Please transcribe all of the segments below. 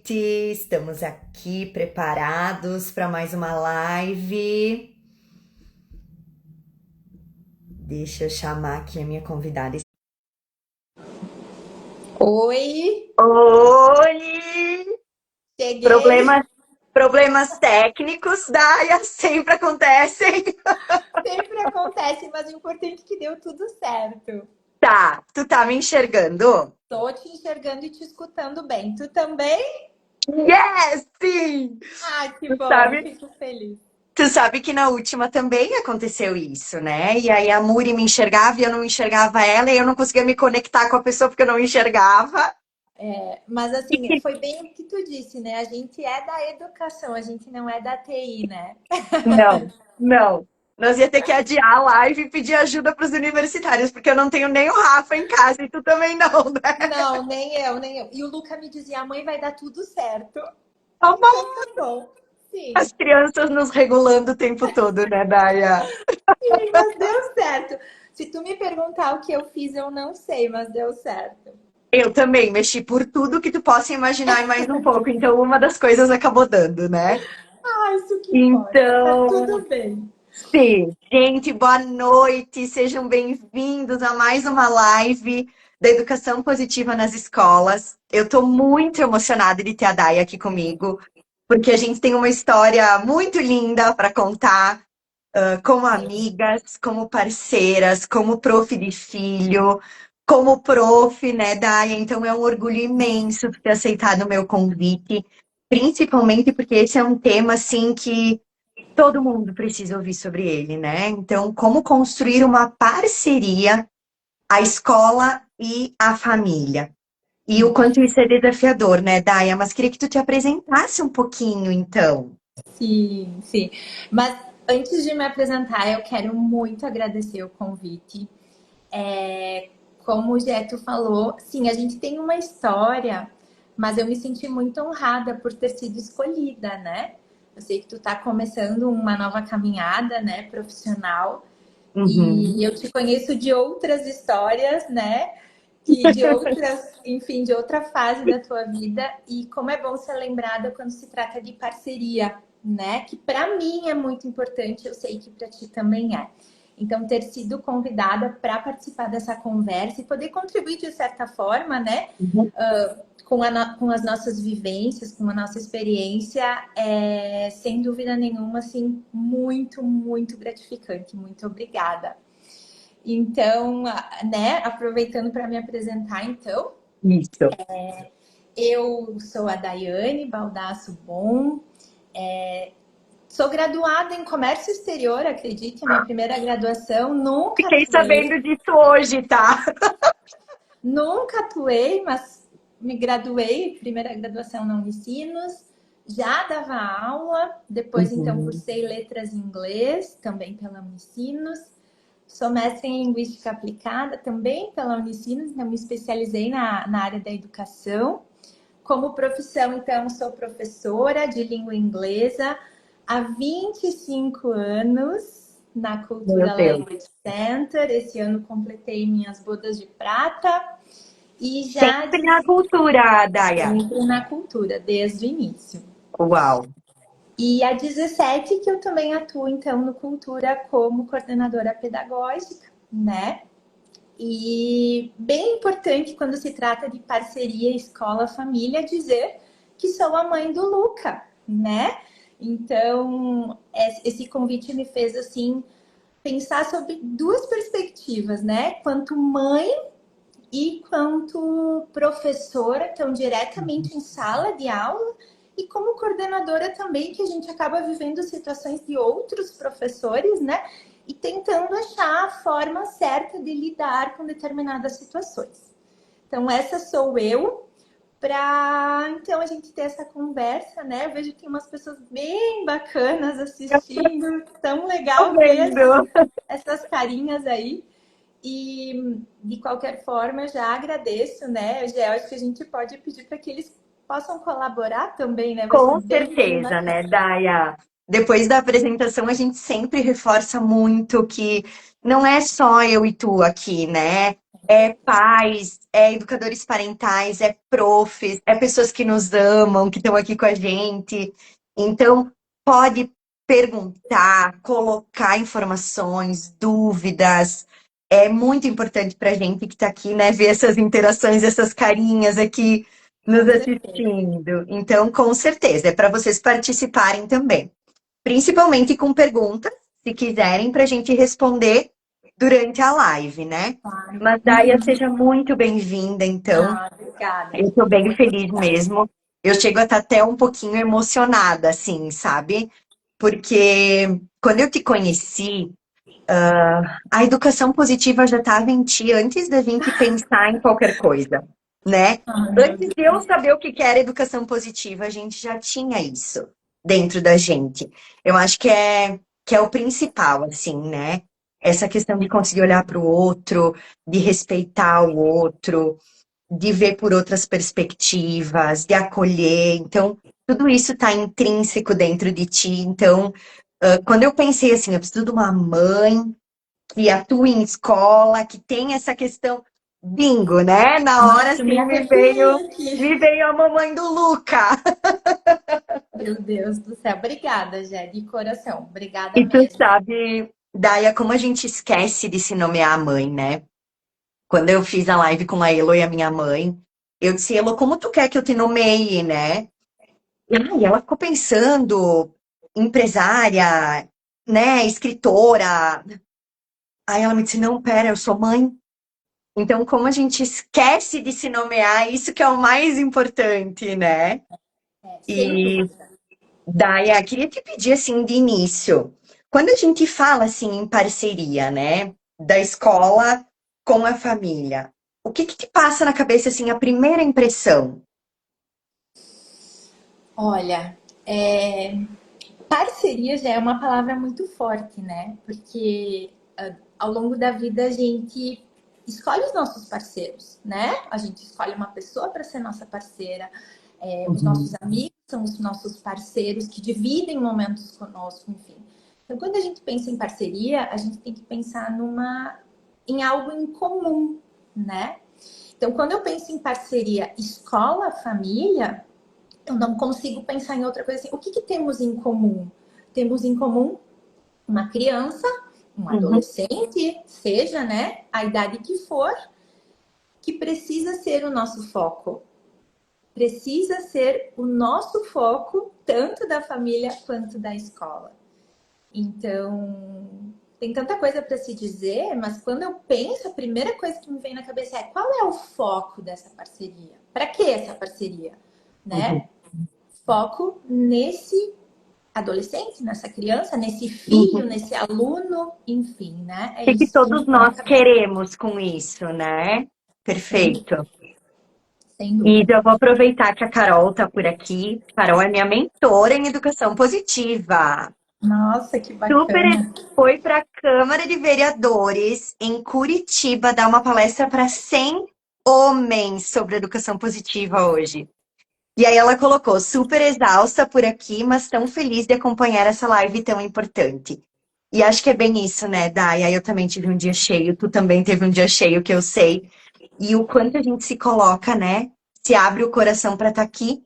noite, estamos aqui preparados para mais uma live. Deixa eu chamar aqui a minha convidada. Oi, Oi! cheguei. Problemas, problemas técnicos, Daia, sempre acontecem. Sempre acontece, mas o importante é que deu tudo certo. Tá, tu tá me enxergando? Tô te enxergando e te escutando bem. Tu também? Yes, sim! Ah, que Tu bom, sabe, fico feliz. tu sabe que na última também aconteceu isso, né? E aí a Muri me enxergava e eu não enxergava ela, e eu não conseguia me conectar com a pessoa porque eu não enxergava. Mas assim, foi bem o que tu disse, né? A gente é da educação, a gente não é da TI, né? Não, não. Nós ia ter que adiar a live e pedir ajuda para os universitários, porque eu não tenho nem o Rafa em casa e tu também não, né? Não, nem eu, nem eu. E o Luca me dizia, mãe, vai dar tudo certo. Amor, Então tá bom. as Sim, crianças nos regulando o tempo todo, né, Daya? sim, mas deu certo. Se tu me perguntar o que eu fiz, eu não sei, mas deu certo. Eu também mexi por tudo que tu possa imaginar e mais um pouco, então uma das coisas acabou dando, né? Ah, isso que importa. Tá Então, tudo bem. sim. Gente, boa noite, sejam bem-vindos a mais uma live da Educação Positiva nas Escolas. Eu estou muito emocionada de ter a Daya aqui comigo, porque a gente tem uma história muito linda para contar, como Sim. amigas, como parceiras, como prof de filho, como prof, né, Daya? Então é um orgulho imenso ter aceitado o meu convite, principalmente porque esse é um tema assim que todo mundo precisa ouvir sobre ele, né? Então, como construir uma parceria, a escola e a família. E o quanto isso é desafiador, né, Daya? Mas queria que tu te apresentasse um pouquinho, então. Sim, sim. Mas antes de me apresentar, eu quero muito agradecer o convite. Como o Geto falou, sim, a gente tem uma história, mas eu me senti muito honrada por ter sido escolhida, né? Eu sei que tu tá começando uma nova caminhada, né, profissional, Uhum. e eu te conheço de outras histórias, né? E de outras, enfim, de outra fase da tua vida. E como é bom ser lembrada quando se trata de parceria, né? Que para mim é muito importante, eu sei que para ti também é. Então, ter sido convidada para participar dessa conversa e poder contribuir de certa forma, né? Uhum. Com as nossas vivências, com a nossa experiência, é sem dúvida nenhuma, assim, muito, muito gratificante. Muito obrigada. Então, né, aproveitando para me apresentar, então, Isso. eu sou a Daiane Baldasso Bom, sou graduada em comércio exterior, acredite, a minha primeira graduação, Fiquei sabendo disso hoje, tá? nunca atuei, mas me graduei, primeira graduação na Unicinos, já dava aula, depois então Uhum. cursei letras em inglês, também pela Unicinos, sou mestre em linguística aplicada, também pela Unicinos, então me especializei na área da educação. Como profissão, então, sou professora de língua inglesa há 25 anos na Meu Cultura Deus. Language Center. Esse ano completei minhas bodas de prata e já Sempre na cultura, Daya. sempre na cultura, desde o início. Uau. E há 17 que eu também atuo, então, no Cultura como coordenadora pedagógica, né? E bem importante quando se trata de parceria escola-família dizer que sou a mãe do Luca, né? Então, esse convite me fez assim pensar sobre duas perspectivas, né? Quanto mãe e quanto professora, tão diretamente em sala de aula, e como coordenadora também, que a gente acaba vivendo situações de outros professores, né? E tentando achar a forma certa de lidar com determinadas situações. Então, essa sou eu, para então a gente ter essa conversa, né? Eu vejo que tem umas pessoas bem bacanas assistindo, tão Tô legal ver vendo. essas carinhas aí. E de qualquer forma, eu já agradeço, né? Eu já acho que a gente pode pedir para que eles possam colaborar também, né? Vai ser Com bem certeza, bacana. né, Daya? Depois da apresentação, a gente sempre reforça muito que não é só eu e tu aqui, né? É pais, é educadores parentais, é profs, é pessoas que nos amam, que estão aqui com a gente. Então, pode perguntar, colocar informações, dúvidas. É muito importante para a gente que está aqui, né, ver essas interações, essas carinhas aqui nos Com certeza. assistindo. Então, com certeza, é para vocês participarem também. Principalmente com perguntas, se quiserem, para a gente responder durante a live, né? Claro. Mas, Daia, Uhum. seja muito bem-vinda, então. Ah, obrigada. Eu estou bem Muito feliz obrigada. mesmo. Eu chego a estar até um pouquinho emocionada, assim, sabe? Porque quando eu te conheci, a educação positiva já estava em ti antes da gente pensar em qualquer coisa, né? Ai, meu Antes de eu Deus. saber o que que era educação positiva, a gente já tinha isso dentro da gente. Eu acho que é o principal, assim, né? Essa questão de conseguir olhar para o outro, de respeitar o outro, de ver por outras perspectivas, de acolher. Então, tudo isso está intrínseco dentro de ti. Então, quando eu pensei assim, eu preciso de uma mãe que atua em escola, que tem essa questão bingo, né? Na hora Nossa, eu me assim arrepiei aqui. me veio a mamãe do Luca. Meu Deus do céu. Obrigada, Jé, de coração. Obrigada E tu mesmo. sabe, Daia, como a gente esquece de se nomear a mãe, né? Quando eu fiz a live com a Elo e a minha mãe, eu disse, Elo, como tu quer que eu te nomeie, né? E ela ficou pensando, empresária, né, escritora. Aí ela me disse, não, pera, eu sou mãe. Então, como a gente esquece de se nomear, isso que é o mais importante, né? É, sem E, dúvida. Daya, queria te pedir, assim, de início, quando a gente fala, assim, em parceria, né, da escola com a família, o que que te passa na cabeça, assim, a primeira impressão? Olha, parceria já é uma palavra muito forte, né? Porque ao longo da vida a gente escolhe os nossos parceiros, né? A gente escolhe uma pessoa para ser nossa parceira. Os nossos Uhum, amigos são os nossos parceiros que dividem momentos conosco, enfim. Então, quando a gente pensa em parceria, a gente tem que pensar em algo em comum, né? Então, quando eu penso em parceria escola-família, eu não consigo pensar em outra coisa assim. O que, que temos em comum? Temos em comum uma criança, um uhum, adolescente, seja, né, a idade que for, que precisa ser o nosso foco. Precisa ser o nosso foco, tanto da família quanto da escola. Então, tem tanta coisa para se dizer, mas quando eu penso, a primeira coisa que me vem na cabeça é qual é o foco dessa parceria? Para que essa parceria? uhum, Né? Foco nesse adolescente, nessa criança, nesse filho, uhum. nesse aluno, enfim, né? É O que que isso que me todos vem à nós cabeça. queremos com isso, né? Sem dúvida, Perfeito. sem E dúvida. já vou aproveitar que a Carol está por aqui. Carol é minha mentora em educação positiva. Nossa, que Super bacana. foi para a Câmara de Vereadores em Curitiba dar uma palestra para 100 homens sobre educação positiva hoje. E aí ela colocou, super exausta por aqui, mas tão feliz de acompanhar essa live tão importante. E acho que é bem isso, né, Dai? Aí eu também tive um dia cheio, tu também teve um dia cheio, que eu sei. E o quanto a gente se coloca, né? Se abre o coração para estar aqui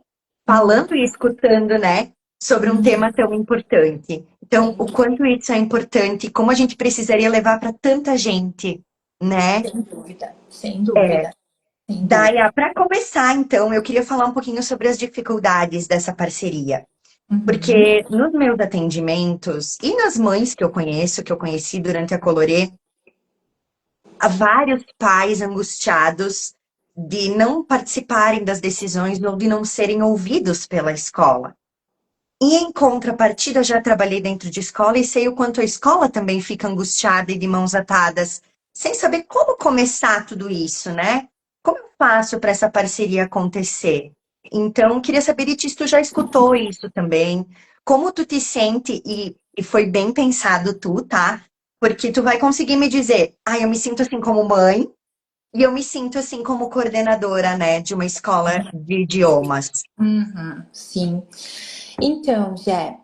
Muito. falando e escutando, né? Sobre um tema tão importante. Então, Sem o dúvida, quanto isso é importante, como a gente precisaria levar para tanta gente, né? sem dúvida, sem dúvida, sem dúvida. Daya, para começar, então, eu queria falar um pouquinho sobre as dificuldades dessa parceria. Uhum. Porque nos meus atendimentos e nas mães que eu conheço, que eu conheci durante a Colorê, há vários pais angustiados de não participarem das decisões ou de não serem ouvidos pela escola. E em contrapartida, eu já trabalhei dentro de escola e sei o quanto a escola também fica angustiada e de mãos atadas, sem saber como começar tudo isso, né? Como eu faço para essa parceria acontecer? Então, queria saber de ti se tu já escutou isso também. Como tu te sente, e foi bem pensado tu, tá? Porque tu vai conseguir me dizer, ah, eu me sinto assim como mãe, e eu me sinto assim como coordenadora, né, de uma escola de idiomas. Uhum. Sim. Então, Jé,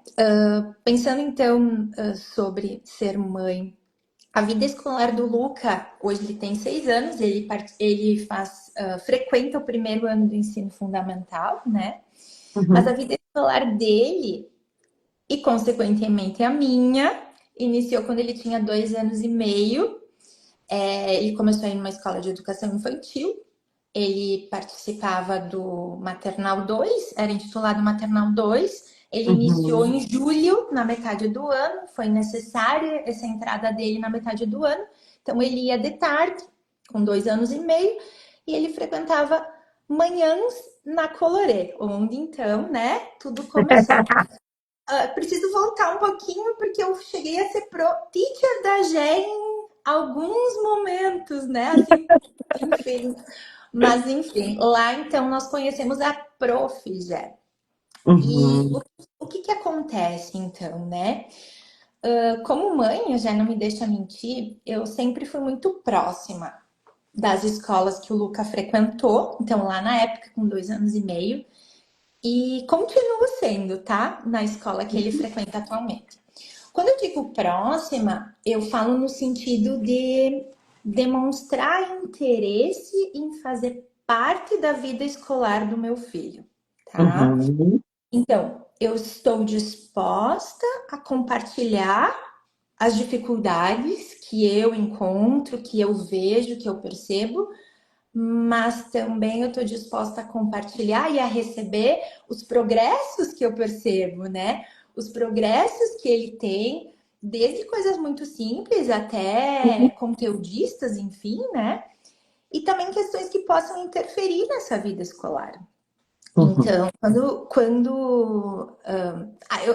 pensando então sobre ser mãe, A vida escolar do Luca, hoje ele tem 6 anos, ele faz, frequenta o primeiro ano do ensino fundamental, né? Mas a Uhum, vida escolar dele, e consequentemente a minha, iniciou quando ele tinha 2 anos e meio. Ele começou a ir numa escola de educação infantil. Ele participava do Maternal 2, era intitulado Maternal 2. Ele iniciou uhum. em julho, na metade do ano, foi necessária essa entrada dele na metade do ano. Então, ele ia de tarde, com 2 anos e meio, e ele frequentava manhãs na Colorê, onde então, né, tudo começou. Preciso voltar um pouquinho, porque eu cheguei a ser pro teacher da Gé em alguns momentos, né, assim, enfim. Mas enfim, lá então nós conhecemos a Prof. Jé. E Uhum, o que que acontece então, né? Como mãe, a Jé não me deixa mentir, eu sempre fui muito próxima das escolas que o Luca frequentou. Então, lá na época, com 2 anos e meio, e continuo sendo, tá? Na escola que ele frequenta atualmente. Quando eu digo próxima, eu falo no sentido de demonstrar interesse em fazer parte da vida escolar do meu filho, tá? uhum, Então, eu estou disposta a compartilhar as dificuldades que eu encontro, que eu vejo, que eu percebo, mas também eu estou disposta a compartilhar e a receber os progressos que eu percebo, né? Os progressos que ele tem, desde coisas muito simples até uhum, conteudistas, enfim, né? E também questões que possam interferir nessa vida escolar. uhum, Então,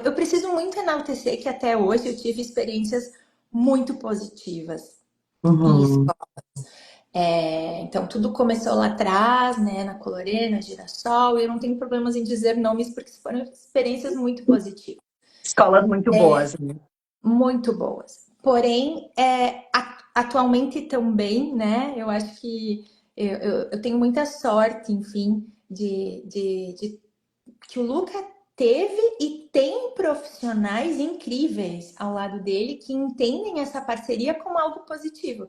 eu preciso muito enaltecer que até hoje eu tive experiências muito positivas em uhum. escola. Então, tudo começou lá atrás, né, na Colorê, na Girassol, e eu não tenho problemas em dizer nomes porque foram experiências muito positivas, Escolas muito boas, né? muito boas. Porém, atualmente também, né, eu acho que eu tenho muita sorte, enfim, de que o Luca teve e tem profissionais incríveis ao lado dele que entendem essa parceria como algo positivo,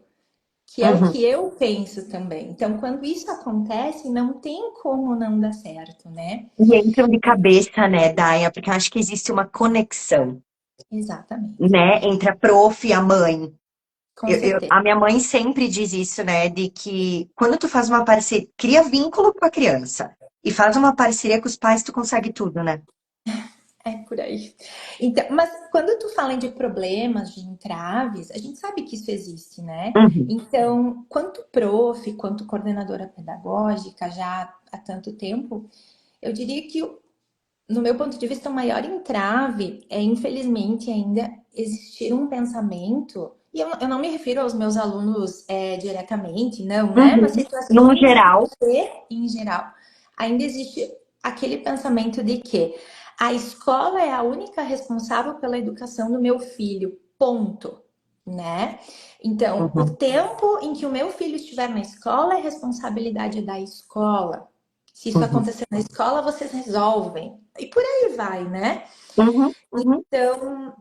que é o Uhum. que eu penso também. Então, quando isso acontece, não tem como não dar certo, né? E entram de cabeça, né, Daia? Porque eu acho que existe uma conexão, Exatamente. né, entre a prof e a mãe. Com certeza. A minha mãe sempre diz isso, né, de que quando tu faz uma parceria, cria vínculo com a criança e faz uma parceria com os pais, tu consegue tudo, né? É por aí. Então, mas quando tu fala de problemas, de entraves, a gente sabe que isso existe, né? Uhum, Então, quanto prof, quanto coordenadora pedagógica já há tanto tempo, eu diria que no meu ponto de vista, o maior entrave é, infelizmente, ainda existir um pensamento, e eu não me refiro aos meus alunos diretamente, não, né? Mas uhum. No situações de geral, ser em geral. Ainda existe aquele pensamento de que a escola é a única responsável pela educação do meu filho, ponto, né? Então, o uhum, tempo em que o meu filho estiver na escola é responsabilidade da escola. Se isso uhum, acontecer na escola, vocês resolvem. E por aí vai, né? uhum, uhum, Então,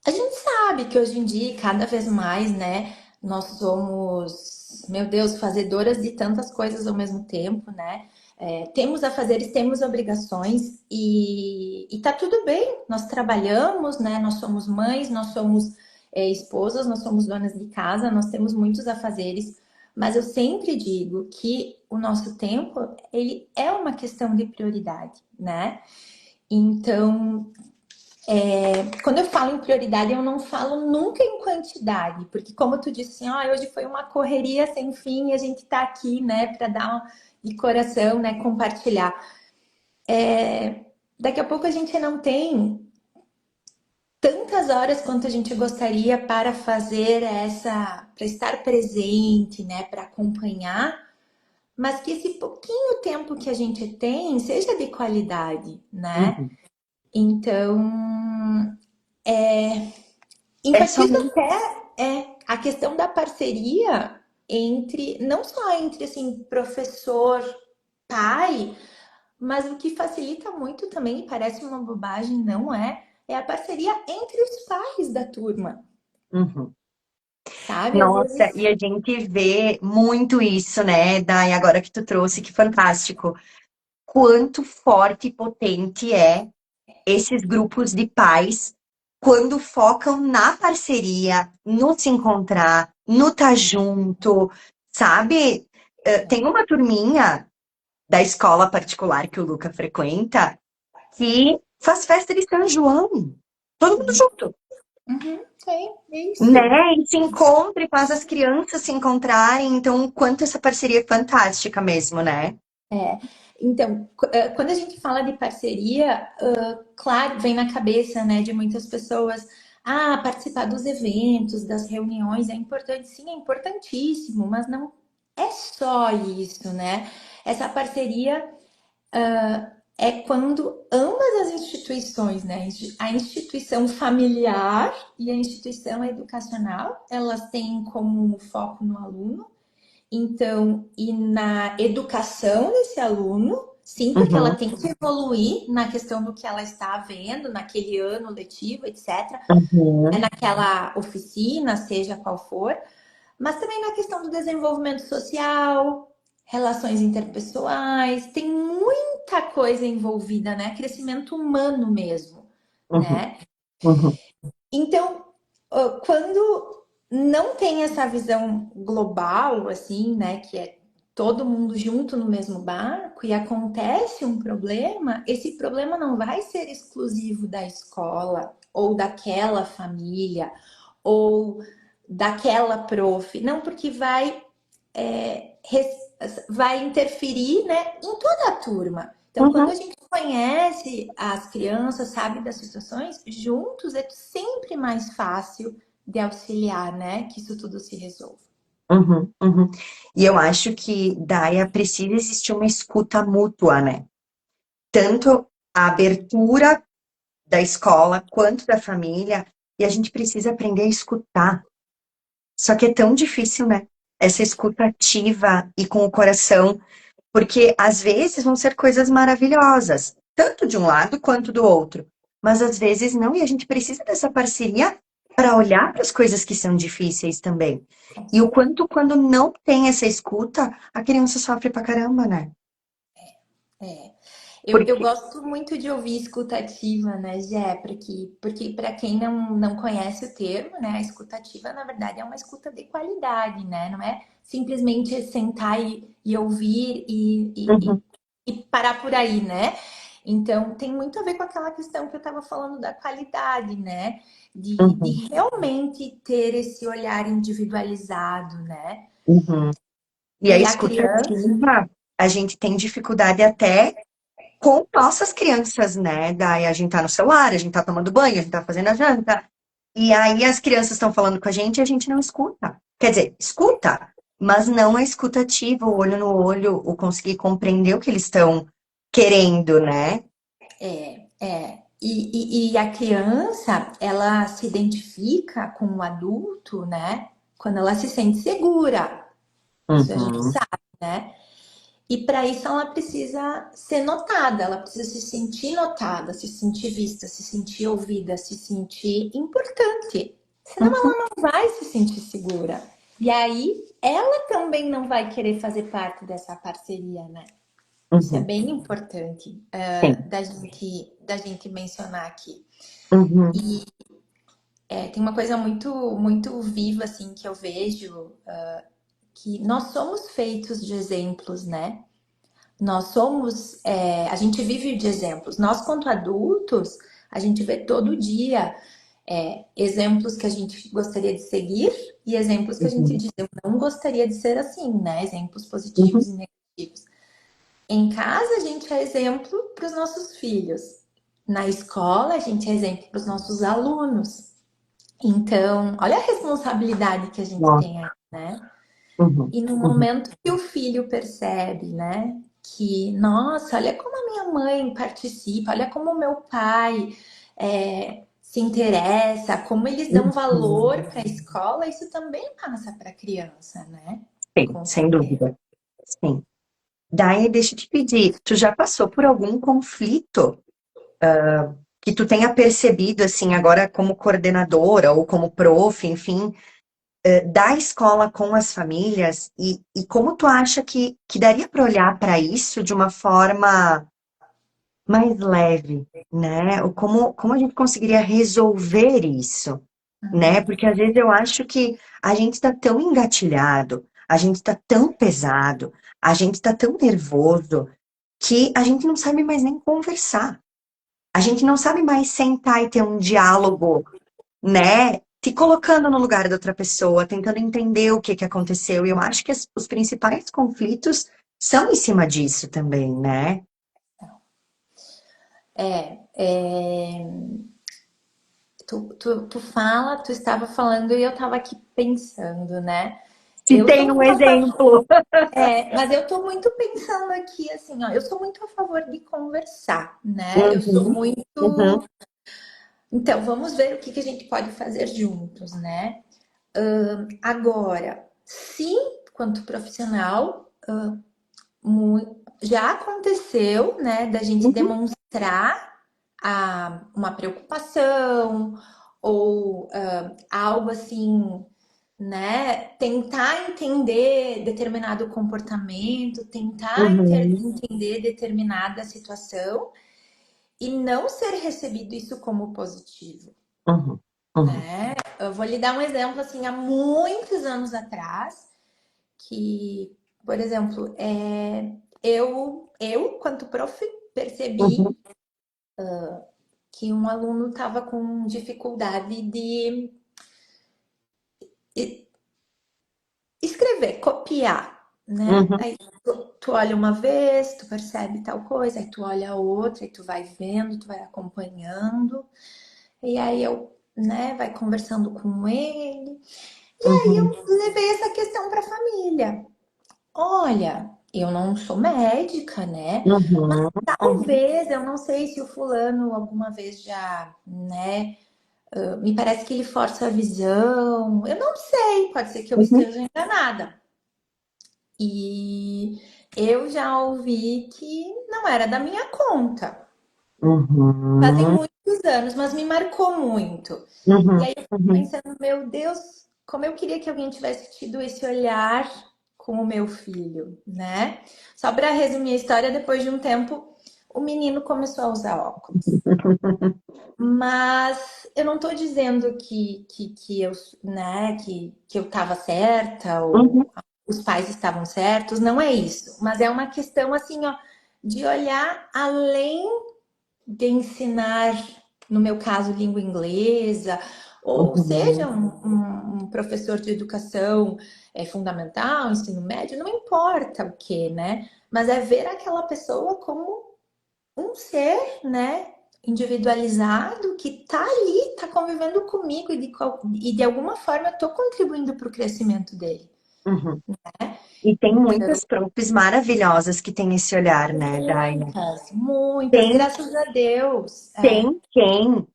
a gente sabe que hoje em dia, cada vez mais, né, nós somos, meu Deus, fazedoras de tantas coisas ao mesmo tempo, né? Temos afazeres, temos obrigações e tá tudo bem. Nós trabalhamos, né? Nós somos mães, nós somos esposas, nós somos donas de casa, nós temos muitos afazeres. Mas eu sempre digo que o nosso tempo, ele é uma questão de prioridade, né? Então, quando eu falo em prioridade, eu não falo nunca em quantidade, porque como tu disse assim, hoje foi uma correria sem fim e a gente tá aqui, né, para dar de coração, né, compartilhar. Daqui a pouco a gente não tem tantas horas quanto a gente gostaria para fazer para estar presente, né, para acompanhar, mas que esse pouquinho tempo que a gente tem seja de qualidade, né? uhum. Então, É enfatizo somente. até a questão da parceria entre, não só entre assim, professor, pai, mas o que facilita muito também, e parece uma bobagem, não é? É a parceria entre os pais da turma. Uhum. sabe? Às Nossa, vezes e a gente vê muito isso, né, Dai, agora que tu trouxe, que fantástico. Quanto forte e potente é esses grupos de pais quando focam na parceria, no se encontrar, no estar junto, sabe? Tem uma turminha da escola particular que o Luca frequenta que faz festa de São João. Todo mundo junto, uhum, tem isso. né? E se encontra e faz as crianças se encontrarem. Então, o quanto essa parceria é fantástica mesmo, né? É. Então, quando a gente fala de parceria, claro, vem na cabeça, né, de muitas pessoas, participar dos eventos, das reuniões é importante, sim, é importantíssimo, mas não é só isso, né? Essa parceria é quando ambas as instituições, né, a instituição familiar e a instituição educacional, elas têm como foco no aluno, então, e na educação desse aluno, sim, porque ela Uhum, tem que evoluir na questão do que ela está vendo naquele ano letivo, etc., uhum, naquela oficina, seja qual for, mas também na questão do desenvolvimento social, relações interpessoais, tem muita coisa envolvida, né? Crescimento humano mesmo, uhum, né? uhum, Então, quando não tem essa visão global, assim, né, que é todo mundo junto no mesmo barco e acontece um problema, esse problema não vai ser exclusivo da escola ou daquela família ou daquela prof, não, porque vai interferir, né, em toda a turma. Então, quando uhum, a gente conhece as crianças, sabe das situações, juntos é sempre mais fácil de auxiliar, né, que isso tudo se resolva. uhum, uhum. E eu acho que, Daia, precisa existir uma escuta mútua, né? Tanto a abertura da escola quanto da família, e a gente precisa aprender a escutar. Só que é tão difícil, né? Essa escuta ativa e com o coração, porque às vezes vão ser coisas maravilhosas, tanto de um lado quanto do outro, mas às vezes não, e a gente precisa dessa parceria para olhar para as coisas que são difíceis também. Com E o certeza. quanto, quando não tem essa escuta, a criança sofre pra caramba, né? É. Eu Porque. gosto muito de ouvir escutativa, né, Gé? Porque para quem não conhece o termo, né, a escutativa, na verdade, é uma escuta de qualidade, né? Não é simplesmente sentar e ouvir Uhum, e parar por aí, né? Então, tem muito a ver com aquela questão que eu estava falando da qualidade, né? uhum, De realmente ter esse olhar individualizado, né? uhum. E a E a escuta criança. ativa, a gente tem dificuldade até com nossas crianças, né? Daí a gente tá no celular, a gente tá tomando banho, a gente tá fazendo a janta. E aí as crianças estão falando com a gente e a gente não escuta. Quer dizer, escuta, mas não a escuta ativa, o olho no olho, o conseguir compreender o que eles estão querendo, né? E a criança, ela se identifica com o adulto, né? Quando ela se sente segura. Isso a gente Uhum, sabe, né? E para isso ela precisa ser notada, ela precisa se sentir notada, se sentir vista, se sentir ouvida, se sentir importante. Senão uhum, ela não vai se sentir segura. E aí ela também não vai querer fazer parte dessa parceria, né? Isso é uhum, bem importante sim. da gente mencionar aqui. Uhum, Tem uma coisa muito viva assim que eu vejo, que nós somos feitos de exemplos, né? A gente vive de exemplos. Nós, quanto adultos, a gente vê todo dia exemplos que a gente gostaria de seguir e exemplos que a gente uhum, diz, eu não gostaria de ser assim, né? Exemplos uhum, positivos e negativos. Em casa, a gente é exemplo para os nossos filhos. Na escola, a gente é exemplo para os nossos alunos. Então, olha a responsabilidade que a gente nossa, tem aí, né? uhum, E no uhum, momento que o filho percebe, né, que, nossa, olha como a minha mãe participa, olha como o meu pai se interessa, como eles dão uhum. valor para a escola, isso também passa para a criança, né? Sim, Com sem certeza. dúvida. Sim. Daí, deixa eu te pedir, tu já passou por algum conflito que tu tenha percebido, assim, agora como coordenadora ou como prof, enfim, da escola com as famílias e como tu acha que daria para olhar para isso de uma forma mais leve, né? Ou como a gente conseguiria resolver isso, né? Uhum. Porque às vezes eu acho que a gente está tão engatilhado, a gente está tão pesado, a gente está tão nervoso que a gente não sabe mais nem conversar. A gente não sabe mais sentar e ter um diálogo, né? Se colocando no lugar da outra pessoa, tentando entender o que que aconteceu. E eu acho que os principais conflitos são em cima disso também, né? É, tu fala, tu estava falando e eu estava aqui pensando, né? Se Eu sou tem um muito a exemplo. mas eu tô muito pensando aqui, assim, ó, eu sou muito a favor de conversar, né? Eu sou Uhum, uhum, muito. Então, vamos ver o que que a gente pode fazer juntos, né? Agora, sim, quanto profissional, já aconteceu, né, da gente uhum, demonstrar uma preocupação ou algo assim, né? Tentar entender determinado comportamento, tentar uhum, entender determinada situação e não ser recebido isso como positivo, uhum, uhum, né? Eu vou lhe dar um exemplo assim, há muitos anos atrás, que, por exemplo, quanto prof, percebi uhum, que um aluno estava com dificuldade de escrever, copiar, né? uhum, Aí tu olha uma vez, tu percebe tal coisa, aí tu olha outra, e tu vai vendo, tu vai acompanhando, e aí eu, né, vai conversando com ele. E aí uhum, eu levei essa questão para a família. Olha, eu não sou médica, né? uhum, uhum, Talvez, eu não sei se o fulano alguma vez já, né? Me parece que ele força a visão. Eu não sei, pode ser que eu uhum, esteja enganada. E eu já ouvi que não era da minha conta. Fazem uhum, muitos anos, mas me marcou muito. E uhum, aí eu fico uhum, pensando, meu Deus, como eu queria que alguém tivesse tido esse olhar com o meu filho, né? Só para resumir a história, depois de um tempo, o menino começou a usar óculos. Mas eu não estou dizendo que eu, né, que eu estava certa uhum, ou os pais estavam certos, não é isso. Mas é uma questão assim, ó, de olhar além de ensinar, no meu caso, língua inglesa, ou seja, uhum, um professor de educação fundamental, ensino médio, não importa o que, né? Mas é ver aquela pessoa como um ser, né? Individualizado que tá ali, tá convivendo comigo e de alguma forma eu tô contribuindo para o crescimento dele, uhum. né? E tem Então, muitas profs maravilhosas que têm esse olhar, né, Dai? muitas, muitas, Tem, graças a Deus. tem quem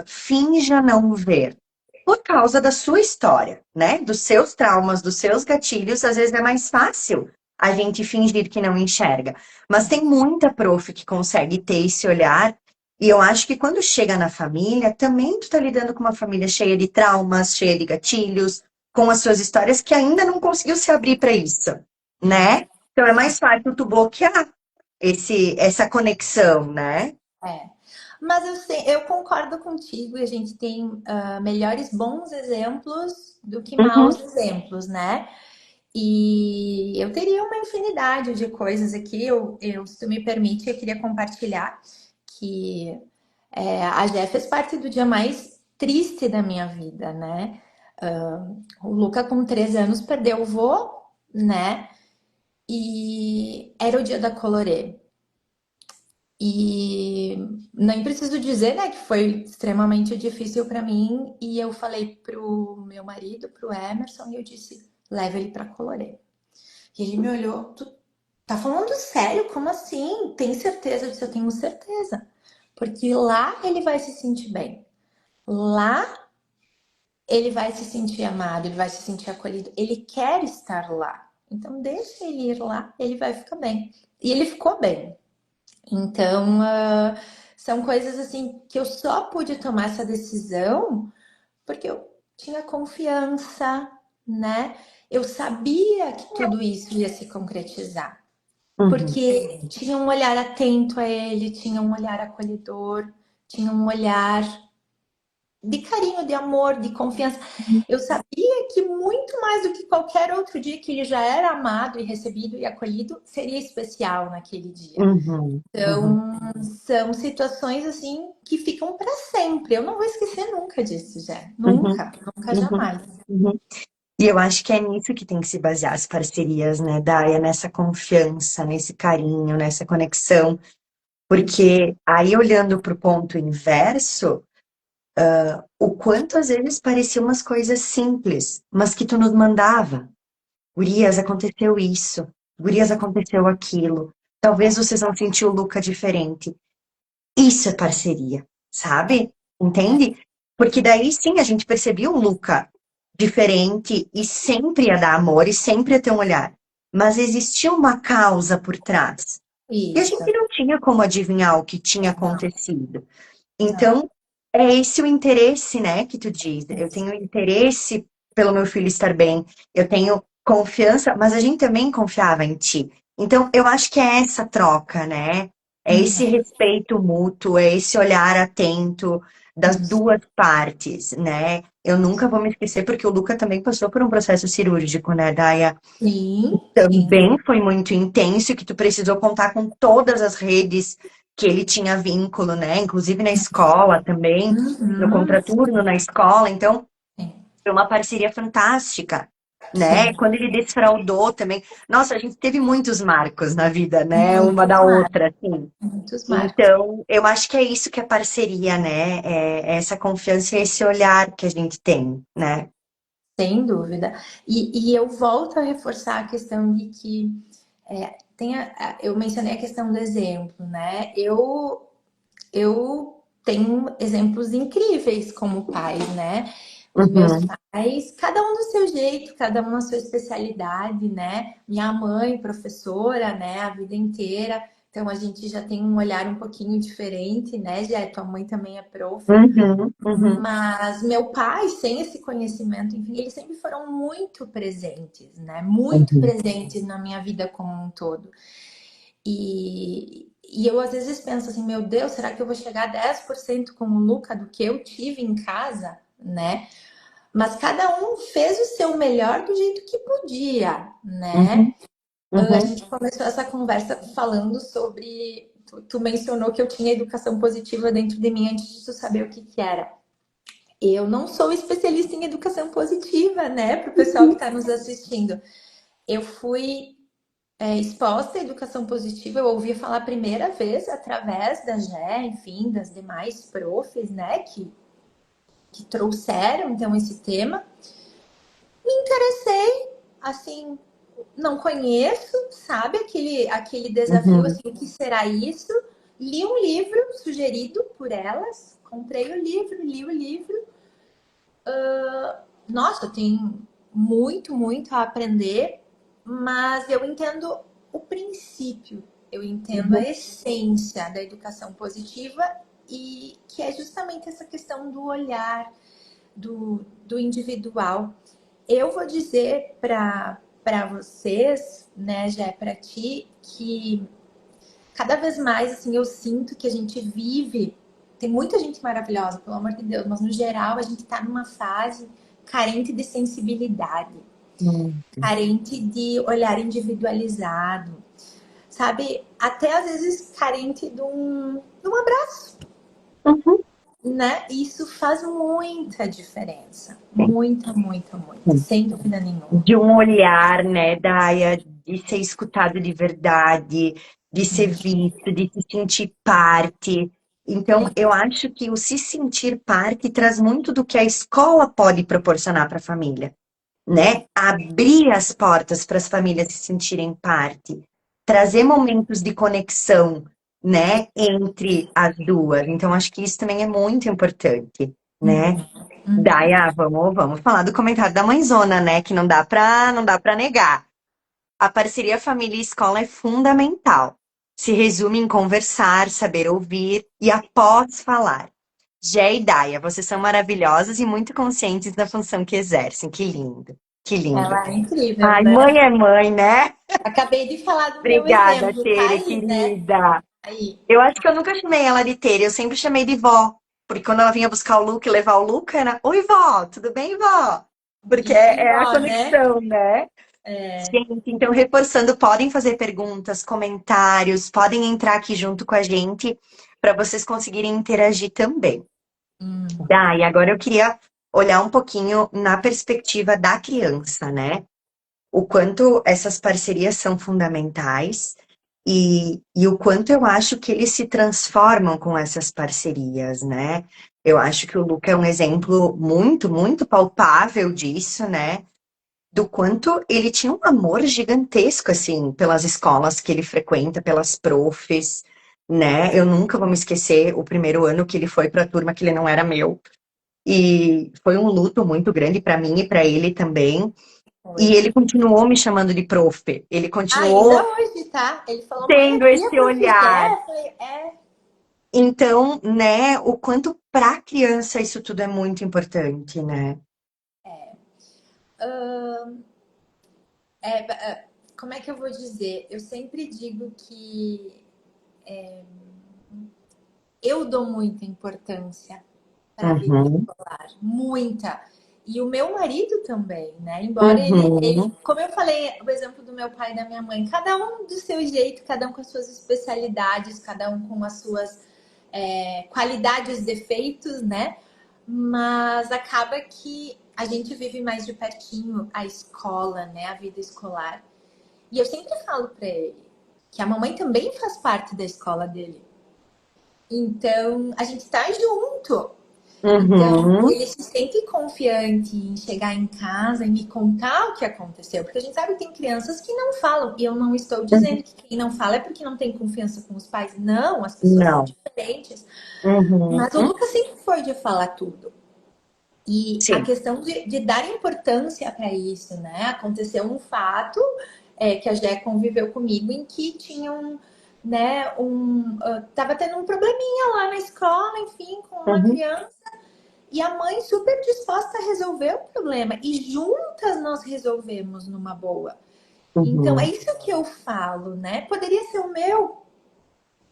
finja não ver por causa da sua história, né? Dos seus traumas, dos seus gatilhos, às vezes é mais fácil a gente fingir que não enxerga. Mas tem muita prof que consegue ter esse olhar, e eu acho que quando chega na família, também tu tá lidando com uma família cheia de traumas, cheia de gatilhos, com as suas histórias que ainda não conseguiu se abrir para isso, né? Então é mais fácil tu bloquear essa conexão, né? É. Mas eu concordo contigo e a gente tem melhores bons exemplos do que Uhum, maus exemplos, né? E eu teria uma infinidade de coisas aqui. Se tu me permite, eu queria compartilhar que a Jé fez parte do dia mais triste da minha vida, né? O Luca, com 3 anos, perdeu o vô, né? E era o dia da Colorê. E nem preciso dizer, né, que foi extremamente difícil para mim. E eu falei pro meu marido, pro Emerson, e eu disse: leva ele para Colorê. E ele me olhou: tu tá falando sério? Como assim? Tem certeza? Eu disse: eu tenho certeza. Porque lá ele vai se sentir bem. Lá ele vai se sentir amado, ele vai se sentir acolhido. Ele quer estar lá. Então deixa ele ir lá, ele vai ficar bem. E ele ficou bem. Então, são coisas assim que eu só pude tomar essa decisão porque eu tinha confiança, né? Eu sabia que tudo isso ia se concretizar, Uhum, porque tinha um olhar atento a ele, tinha um olhar acolhedor, tinha um olhar de carinho, de amor, de confiança. Eu sabia que muito mais do que qualquer outro dia que ele já era amado e recebido e acolhido, seria especial naquele dia. uhum, uhum, Então, são situações assim que ficam para sempre. Eu não vou esquecer nunca disso, já. uhum, Nunca, nunca, uhum, jamais. uhum. E eu acho que é nisso que tem que se basear as parcerias, né, Daia? Nessa confiança, nesse carinho, nessa conexão. Isso. Porque aí, olhando para o ponto inverso, o quanto às vezes pareciam umas coisas simples, mas que tu nos mandava. Gurias, aconteceu isso. Gurias, aconteceu aquilo. Talvez vocês vão sentir o Luca diferente. Isso é parceria, sabe? Entende? Porque daí sim a gente percebia o Luca diferente e sempre ia dar amor e sempre ia ter um olhar. Mas existia uma causa por trás. E a gente Isso. não tinha como adivinhar o que tinha Não, acontecido. não. Então, é esse o interesse, né, que tu diz. Eu tenho interesse pelo meu filho estar bem, eu tenho confiança, mas a gente também confiava em ti. Então, eu acho que é essa troca, né? É esse Uhum. respeito mútuo, é esse olhar atento das Isso. duas partes, né? Eu nunca vou me esquecer, porque o Luca também passou por um processo cirúrgico, né, Daia? Sim, sim. Também foi muito intenso, que tu precisou contar com todas as redes que ele tinha vínculo, né? Inclusive na escola também, no Uhum. contraturno na escola. Então, Sim, foi uma parceria fantástica, né? sim. Quando ele desfraudou também. Nossa, a gente teve muitos marcos na vida, né? Uma Muitos da marcos, outra, assim. muitos marcos. Então, eu acho que é isso que é parceria, né? É essa confiança e esse olhar que a gente tem, né? Sem dúvida. E eu volto a reforçar a questão de que eu mencionei a questão do exemplo, né? Eu tenho exemplos incríveis como pais, né? Os meus Uhum, pais, cada um do seu jeito, cada um na sua especialidade, né? Minha mãe, professora, né? A vida inteira. Então a gente já tem um olhar um pouquinho diferente, né? Já tua mãe também é prof. uhum, uhum, Mas meu pai, sem esse conhecimento, enfim, eles sempre foram muito presentes, né? Muito uhum, presentes na minha vida como um todo. E eu às vezes penso assim, meu Deus, será que eu vou chegar a 10% com o Luca do que eu tive em casa, né? Mas cada um fez o seu melhor do jeito que podia, uhum, né? A uhum, gente começou essa conversa falando sobre. Tu mencionou que eu tinha educação positiva dentro de mim antes de tu saber o que que era. Eu não sou especialista em educação positiva, né? Para o pessoal que está nos assistindo. Eu fui exposta à educação positiva, eu ouvi falar a primeira vez através da Gé, enfim, das demais profs, né, que trouxeram então esse tema. Interessei, assim, não conheço, sabe, aquele desafio, uhum. assim, o que será isso? Li um livro sugerido por elas, comprei o livro, li o livro. Nossa, tem muito, muito a aprender, mas eu entendo o princípio, eu entendo a Uhum, essência da educação positiva e que é justamente essa questão do olhar, do individual. Eu vou dizer para vocês, né, já é para ti, que cada vez mais assim eu sinto que a gente vive. Tem muita gente maravilhosa, pelo amor de Deus, mas no geral a gente está numa fase carente de sensibilidade, uhum, carente de olhar individualizado, sabe? Até às vezes carente de um abraço, uhum. né? Isso faz muita diferença. Muita, muita, muita. Sim. Sem dúvida nenhuma. De um olhar, né, Daia, de ser escutado de verdade, de ser Sim, visto, de se sentir parte. Então, sim, eu acho que o se sentir parte traz muito do que a escola pode proporcionar para a família, né? Abrir as portas para as famílias se sentirem parte, trazer momentos de conexão, né, entre as duas. Então, acho que isso também é muito importante, né? Daya, vamos falar do comentário da mãezona, né? Que não dá pra negar. A parceria família e escola é fundamental. Se resume em conversar, saber ouvir e após falar. Jé e Daya, vocês são maravilhosas e muito conscientes da função que exercem. Que lindo. Que lindo. Ela é incrível, Ai, né? mãe é mãe, né? Acabei de falar do meu Obrigada, exemplo, tá Tere, aí, né? querida. Aí. Eu acho que eu nunca chamei ela de Tere, eu sempre chamei de vó. Porque quando ela vinha buscar o Luca e levar o Luca, era: Oi, vó, tudo bem, vó? Porque E é a vó, né? conexão, né? É, Gente, então, reforçando, podem fazer perguntas, comentários, podem entrar aqui junto com a gente para vocês conseguirem interagir também. E agora eu queria olhar um pouquinho na perspectiva da criança, né? O quanto essas parcerias são fundamentais e o quanto eu acho que eles se transformam com essas parcerias, né? Eu acho que o Luca é um exemplo muito, muito palpável disso, né? Do quanto ele tinha um amor gigantesco, assim, pelas escolas que ele frequenta, pelas profs, né? Eu nunca vou me esquecer o primeiro ano que ele foi para a turma que ele não era meu. E foi um luto muito grande para mim e para ele também. E foi. ele continuou me chamando de prof. Ele Ainda continuou hoje, tá? Ele falou, mãe, tendo aqui é esse prof. olhar. Eu falei, é. Então, né, o quanto para a criança isso tudo é muito importante, né? Como é que eu vou dizer? Eu sempre digo que eu dou muita importância para a vida Uhum, escolar, muita. E o meu marido também, né? Embora ele, uhum, como eu falei, o exemplo do meu pai e da minha mãe, cada um do seu jeito, cada um com as suas especialidades, cada um com as suas qualidades, defeitos, né? Mas acaba que a gente vive mais de pertinho a escola, né? A vida escolar. E eu sempre falo para ele que a mamãe também faz parte da escola dele. Então, a gente tá junto. Então, uhum, ele se sente confiante em chegar em casa e me contar o que aconteceu. Porque a gente sabe que tem crianças que não falam. E eu não estou uhum. dizendo que quem não fala é porque não tem confiança com os pais. Não, as pessoas são Não. diferentes. Uhum, Mas o Lucas sempre foi de falar tudo. E a sim. questão de dar importância para isso, né? Aconteceu um fato que a Jé conviveu comigo em que tinham, né, tava tendo um probleminha lá na escola, enfim, com uma Uhum, criança, e a mãe super disposta a resolver o problema, e juntas nós resolvemos numa boa. Então, é uhum, isso que eu falo, né? Poderia ser o meu,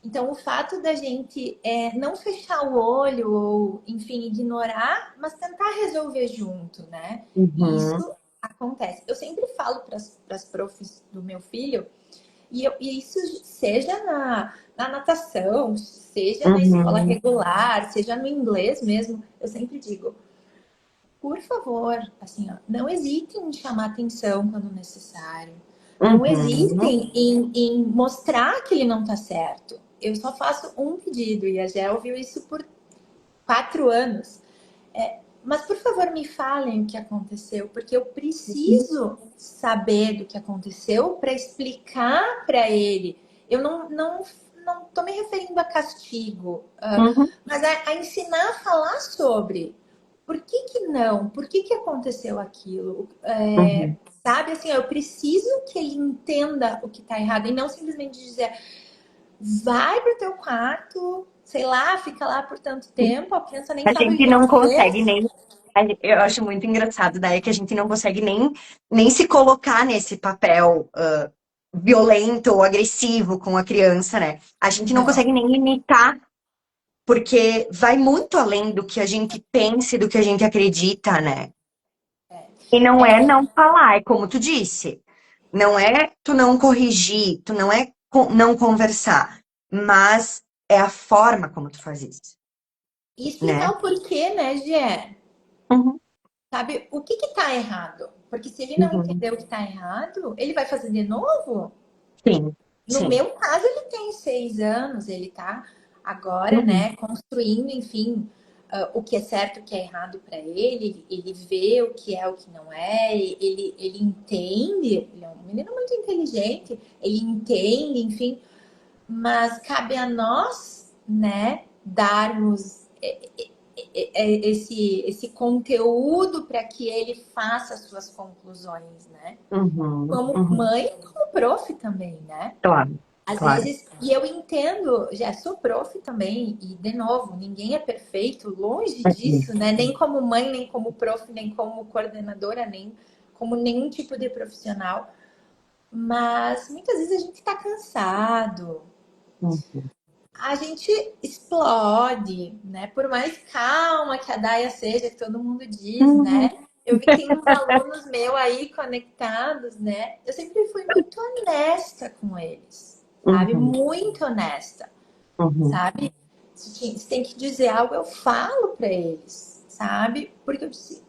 então, o fato da gente não fechar o olho ou, enfim, ignorar, mas tentar resolver junto, né? E uhum, isso acontece. Eu sempre falo para as profs do meu filho, e isso seja na natação, seja na escola uhum, regular, seja no inglês mesmo, eu sempre digo, por favor, assim, ó, não hesitem em chamar atenção quando necessário. Não uhum, hesitem em mostrar que ele não está certo. Eu só faço um pedido e a Gé ouviu isso por 4 anos. Mas por favor, me falem o que aconteceu, porque eu preciso saber do que aconteceu para explicar para ele. Eu não estou me referindo a castigo, uhum, mas a ensinar a falar sobre. Por que que não? Por que que aconteceu aquilo? uhum. Sabe, assim, eu preciso que ele entenda o que está errado e não simplesmente dizer, vai pro teu quarto, sei lá, fica lá por tanto tempo, a criança nem A sabe o gente que não fazer. consegue nem. Eu acho muito engraçado, daí que a gente não consegue nem se colocar nesse papel violento ou agressivo com a criança, né? A gente não Não. consegue nem imitar, porque vai muito além do que a gente pensa e do que a gente acredita, né? E não é É, não falar, é como tu disse. Não é tu não corrigir, tu não é não conversar, mas é a forma como tu faz isso, e explicar né? o porquê, né, Gê? Uhum, Sabe, o que que tá errado? Porque se ele não uhum. entender o que tá errado, ele vai fazer de novo? Sim, No sim. meu caso, ele tem 6 anos, ele tá agora, Uhum, né, construindo, enfim, o que é certo, o que é errado para ele, ele vê o que é, o que não é, ele entende, ele é um menino muito inteligente, ele entende, enfim, mas cabe a nós, né, darmos esse conteúdo para que ele faça as suas conclusões, né? uhum, Como uhum. mãe, como prof também, né? Claro, Às claro. vezes, e eu entendo, já sou prof também, e de novo, ninguém é perfeito, longe Uhum, disso, né? Nem como mãe, nem como prof, nem como coordenadora, nem como nenhum tipo de profissional, mas muitas vezes a gente tá cansado, Uhum. a gente explode, né? Por mais calma que a Daia seja, que todo mundo diz, Uhum. né? Eu vi que tem uns alunos meus aí conectados, né? Eu sempre fui muito honesta com eles, sabe? Uhum. Muito honesta, Uhum. sabe? Se tem que dizer algo, eu falo para eles, sabe? Porque eu disse,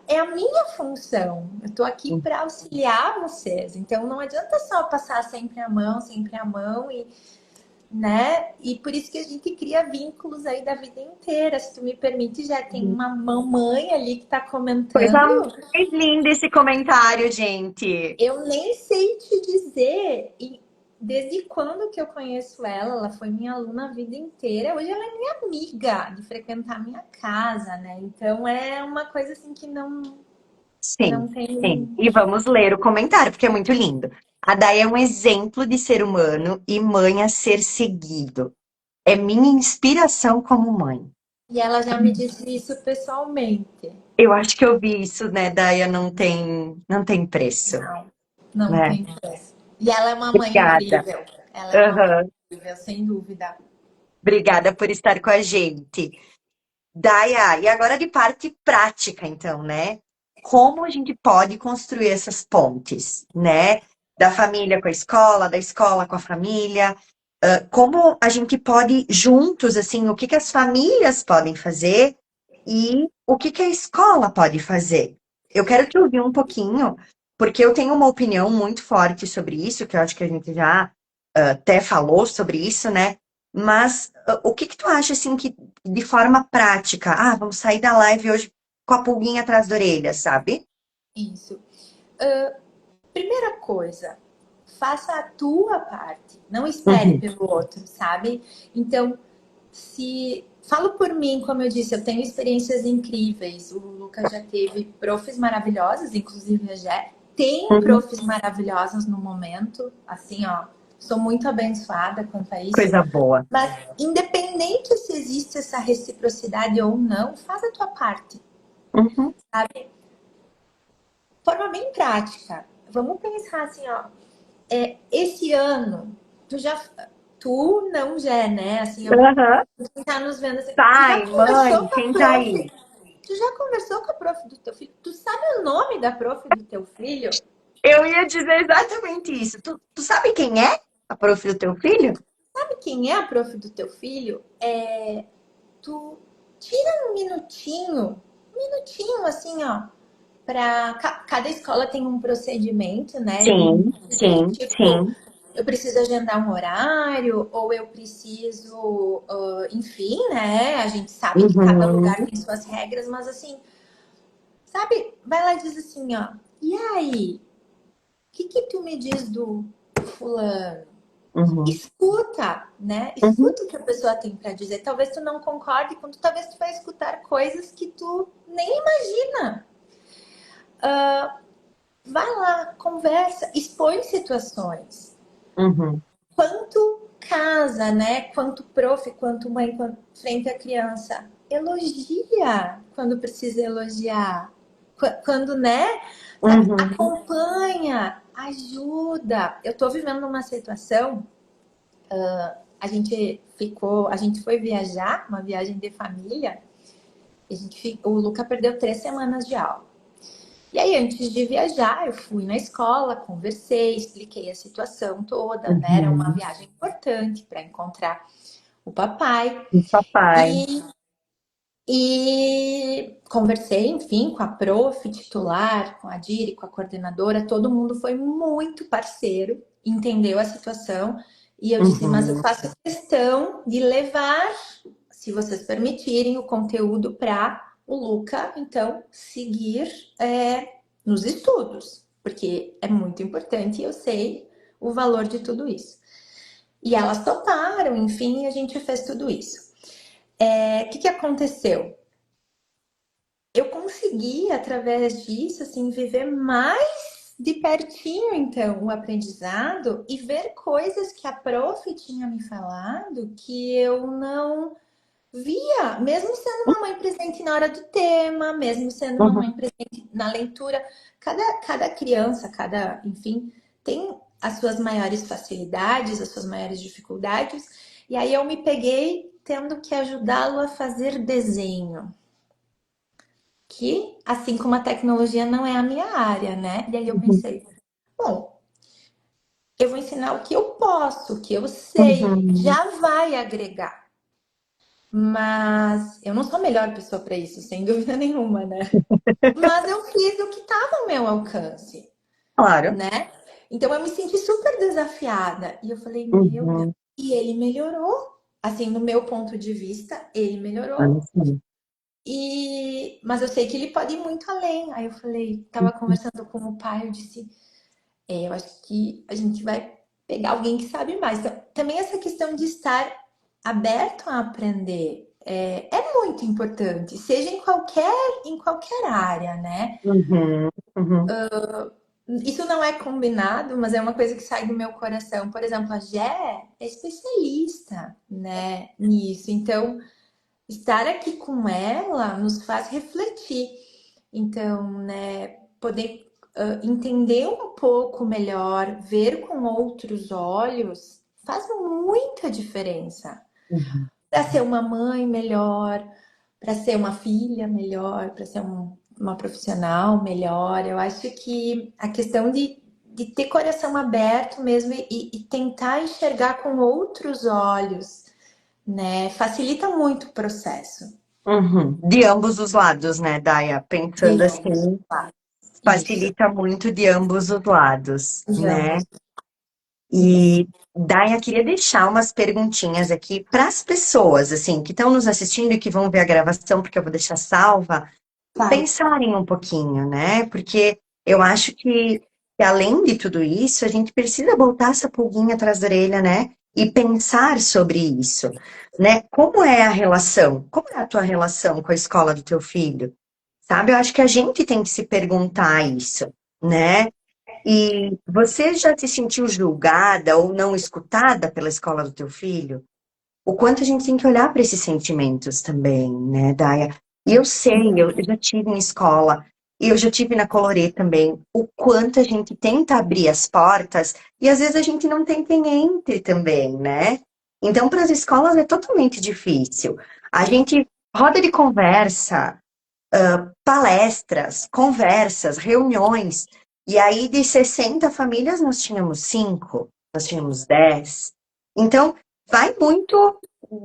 é a minha função. Eu tô aqui Uhum. para auxiliar vocês. Então não adianta só passar sempre a mão e, né? E por isso que a gente cria vínculos aí da vida inteira. Se tu me permite, já tem uma mamãe ali que tá Coisa comentando. mais linda esse comentário, gente. Eu nem sei te dizer desde quando que eu conheço ela. Ela foi minha aluna a vida inteira. Hoje ela é minha amiga de frequentar minha casa, né? Então é uma coisa assim que Sim, não sim. tem. E vamos ler o comentário, porque é muito lindo. A Day é um exemplo de ser humano e mãe a ser seguido. É minha inspiração como mãe. E ela já me disse isso pessoalmente. Eu acho que eu vi isso, né, Daya? Não tem preço, Não, não né? tem preço. E ela é uma mãe Obrigada. incrível. Ela é uma mãe Aham. incrível, sem dúvida. Obrigada por estar com a gente. Daya, e agora de parte prática, então, né? Como a gente pode construir essas pontes, né? Da família com a escola, da escola com a família. Como a gente pode juntos, assim, o que que as famílias podem fazer e o que que a escola pode fazer. Eu quero te ouvir um pouquinho, porque eu tenho uma opinião muito forte sobre isso, que eu acho que a gente já até falou sobre isso, né? Mas o que que tu acha, assim, que de forma prática, vamos sair da live hoje com a pulguinha atrás da orelha, sabe? Isso. Primeira coisa, faça a tua parte. Não espere Uhum, pelo outro, sabe? Então, se falo por mim, como eu disse, eu tenho experiências incríveis. O Lucas já teve profs maravilhosas, inclusive a Jé. Tem uhum. profs maravilhosas no momento, assim, ó. Sou muito abençoada quanto a isso. Coisa boa. Mas, independente se existe essa reciprocidade ou não, faz a tua parte, Uhum, sabe? Forma bem prática. Vamos pensar assim, ó. Esse ano, tu não já, né? Assim, aham. quem tá nos vendo assim, tu já Pai, conversou mãe, com a quem tá prof? aí? Tu já conversou com a prof do teu filho? Tu sabe o nome da prof do teu filho? Eu ia dizer exatamente isso. Tu sabe quem é a prof do teu filho? Sabe quem é a prof do teu filho? Tu tira um minutinho assim, ó, para cada escola tem um procedimento, né? Sim, sim, Tipo, sim. eu preciso agendar um horário, ou eu preciso, enfim, né? A gente sabe que cada lugar Uhum, tem suas regras, mas assim, sabe? Vai lá e diz assim, ó. E aí, o que tu me diz do fulano? uhum, Escuta, né? uhum, Escuta o que a pessoa tem para dizer. Talvez tu não concorde com tu, talvez tu vai escutar coisas que tu nem imagina. Vai lá, conversa, expõe situações. uhum, Quanto casa, né? Quanto prof, quanto mãe, quanto frente à criança. Elogia quando precisa elogiar. Quando, né? Sabe, uhum. acompanha, ajuda. Eu tô vivendo uma situação, a gente foi viajar, uma viagem de família, o Luca perdeu 3 semanas de aula. E aí, antes de viajar, eu fui na escola, conversei, expliquei a situação toda, né? Era uma Uhum. viagem importante para encontrar o papai. E papai. E, e conversei, enfim, com a prof titular, com a Diri, com a coordenadora, todo mundo foi muito parceiro, entendeu a situação. E eu disse, mas eu Uhum. faço questão de levar, se vocês permitirem, o conteúdo para o Luca, então, seguir nos estudos, porque é muito importante e eu sei o valor de tudo isso. E elas toparam, enfim, a gente fez tudo isso. O que aconteceu? Eu consegui, através disso, assim, viver mais de pertinho, então, o aprendizado e ver coisas que a prof tinha me falado que eu não via, mesmo sendo uma mãe presente na hora do tema, mesmo sendo uma Uhum, mãe presente na leitura, cada criança, enfim, tem as suas maiores facilidades, as suas maiores dificuldades, e aí eu me peguei tendo que ajudá-lo a fazer desenho, que, assim como a tecnologia não é a minha área, né? E aí eu uhum, pensei, bom, eu vou ensinar o que eu posso, o que eu sei, uhum. já vai agregar. Mas eu não sou a melhor pessoa para isso, sem dúvida nenhuma, né? Mas eu fiz o que estava ao meu alcance, Claro. né? Então eu me senti super desafiada. E eu falei, meu Deus. Uhum. E ele melhorou. Assim, no meu ponto de vista, ele melhorou. Olha só. Mas eu sei que ele pode ir muito além. Aí eu falei, tava conversando com o pai, eu disse, eu acho que a gente vai pegar alguém que sabe mais. Então, também essa questão de estar aberto a aprender é muito importante, seja em qualquer área, né? Uhum, uhum, Isso não é combinado, mas é uma coisa que sai do meu coração. Por exemplo, a Gé é especialista, né, nisso. Então, estar aqui com ela nos faz refletir. Então, né, poder entender um pouco melhor, ver com outros olhos, faz muita diferença. uhum. Para ser uma mãe melhor, para ser uma filha melhor, para ser uma profissional melhor. Eu acho que a questão de ter coração aberto mesmo e tentar enxergar com outros olhos, né, facilita muito o processo. Uhum. De ambos os lados, né, Daya? De Pensando ambos os assim, lados. Isso, facilita muito de ambos os lados, de né? ambos. Isso. E Daya, queria deixar umas perguntinhas aqui para as pessoas, assim, que estão nos assistindo e que vão ver a gravação, porque eu vou deixar salva, Claro. pensarem um pouquinho, né? Porque eu acho que além de tudo isso, a gente precisa botar essa pulguinha atrás da orelha, né? E pensar sobre isso, né? Como é a relação? Como é a tua relação com a escola do teu filho? Sabe? Eu acho que a gente tem que se perguntar isso, né? E você já se sentiu julgada ou não escutada pela escola do teu filho? O quanto a gente tem que olhar para esses sentimentos também, né, Daya? E eu sei, eu já tive em escola, e eu já tive na Colorê também, o quanto a gente tenta abrir as portas e às vezes a gente não tem quem entre também, né? Então, para as escolas é totalmente difícil. A gente roda de conversa, palestras, conversas, reuniões, e aí de 60 famílias nós tínhamos 5, nós tínhamos 10. Então, vai muito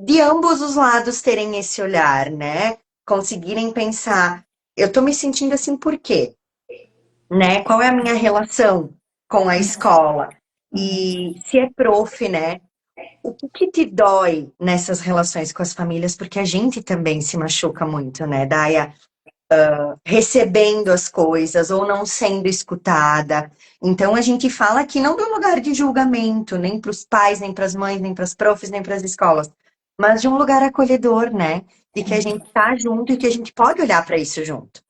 de ambos os lados terem esse olhar, né? Conseguirem pensar, eu tô me sentindo assim por quê? Né? Qual é a minha relação com a escola? E se é prof, né? O que que te dói nessas relações com as famílias? Porque a gente também se machuca muito, né, Daya? Recebendo as coisas ou não sendo escutada. Então a gente fala aqui não de um lugar de julgamento, nem para os pais, nem para as mães, nem para as profs, nem para as escolas, mas de um lugar acolhedor, né? De que a gente tá junto e que a gente pode olhar para isso junto,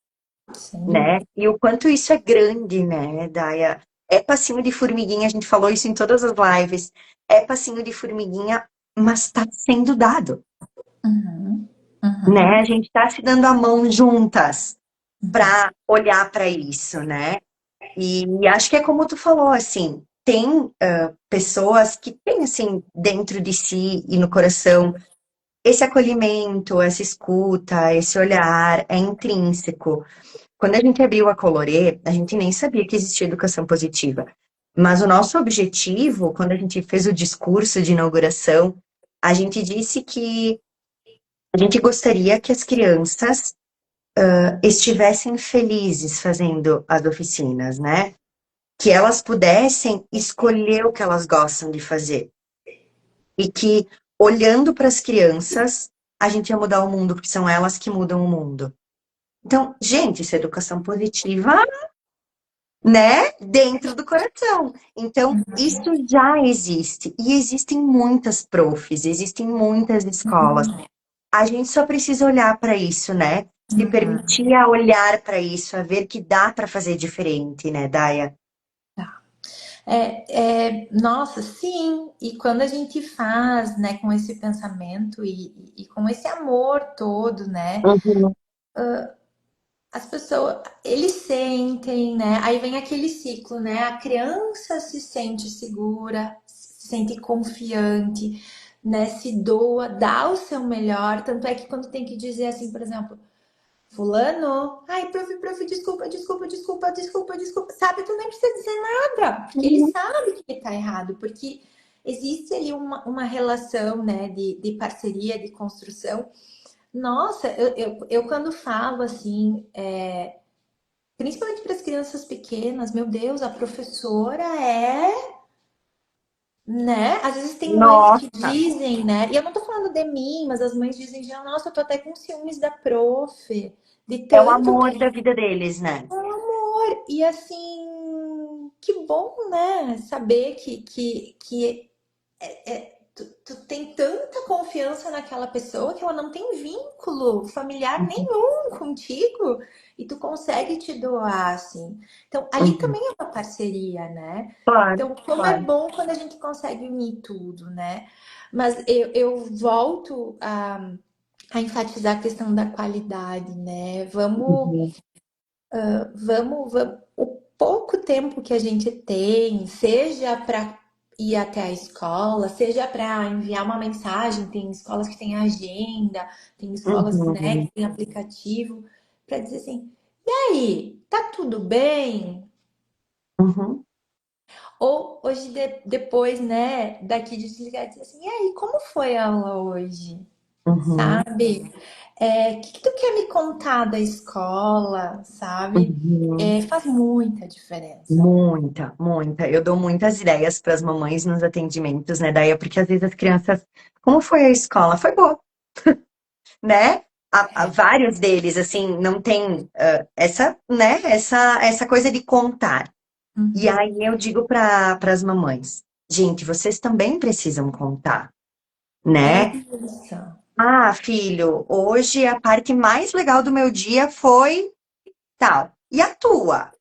Sem né? dúvida. E o quanto isso é grande, né, Daia? É passinho de formiguinha, a gente falou isso em todas as lives. É passinho de formiguinha, mas está sendo dado, Uhum. né? A Uhum. gente está se dando a mão juntas para olhar para isso, né? E acho que é como tu falou, assim, tem pessoas que têm, assim, dentro de si e no coração esse acolhimento, essa escuta, esse olhar, é intrínseco. Quando a gente abriu a Colorê, a gente nem sabia que existia educação positiva. Mas o nosso objetivo, quando a gente fez o discurso de inauguração, a gente disse que a gente gostaria que as crianças estivessem felizes fazendo as oficinas, né? Que elas pudessem escolher o que elas gostam de fazer. E que, olhando para as crianças, a gente ia mudar o mundo, porque são elas que mudam o mundo. Então, gente, isso é educação positiva, né? Dentro do coração. Então, isso já existe. E existem muitas profs, existem muitas escolas. A gente só precisa olhar para isso, né? Se Uhum. permitir a olhar para isso, a ver que dá para fazer diferente, né, Daya? Tá. Nossa, sim. E quando a gente faz, né, com esse pensamento e com esse amor todo, né, Uhum, as pessoas, eles sentem, né? Aí vem aquele ciclo, né? A criança se sente segura, se sente confiante, né? Se doa, dá o seu melhor. Tanto é que quando tem que dizer assim, por exemplo, fulano, ai, prof, desculpa, desculpa, desculpa, desculpa, desculpa, sabe? Tu nem precisa dizer nada, porque ele uhum. sabe que tá errado, porque existe ali uma relação, né, de parceria, de construção. Nossa, eu quando falo assim, principalmente para as crianças pequenas, meu Deus, a professora né? Às vezes tem mães que Nossa, dizem, né? E eu não tô falando de mim, mas as mães dizem já, nossa, eu tô até com ciúmes da prof, de é o tanto que amor da vida deles, né? amor. E assim, que bom, né? Saber que tu tem tanta confiança naquela pessoa que ela não tem vínculo familiar Uhum, nenhum contigo e tu consegue te doar, assim. Então, ali uhum. também é uma parceria, né? Claro, Então, como é claro. bom quando a gente consegue unir tudo, né? Mas eu volto a enfatizar a questão da qualidade, né? Uhum, Vamos, o pouco tempo que a gente tem, seja para ir até a escola, seja para enviar uma mensagem, tem escolas que têm agenda, tem escolas, né, uhum, que tem aplicativo, para dizer assim, e aí, tá tudo bem? uhum, Ou hoje, depois, né, daqui de desligar, dizer assim, e aí, como foi a aula hoje? uhum, Sabe? O que tu quer me contar da escola, sabe? uhum. Faz muita diferença. Muita, muita. Eu dou muitas ideias para as mamães nos atendimentos, né, Daia? Porque às vezes as crianças. Como foi a escola? Foi boa, né? Vários deles, assim, não tem essa, né? Essa coisa de contar. E Uhum. aí eu digo para as mamães, gente, vocês também precisam contar, É né? isso. Ah, filho, hoje a parte mais legal do meu dia foi tal. E a tua?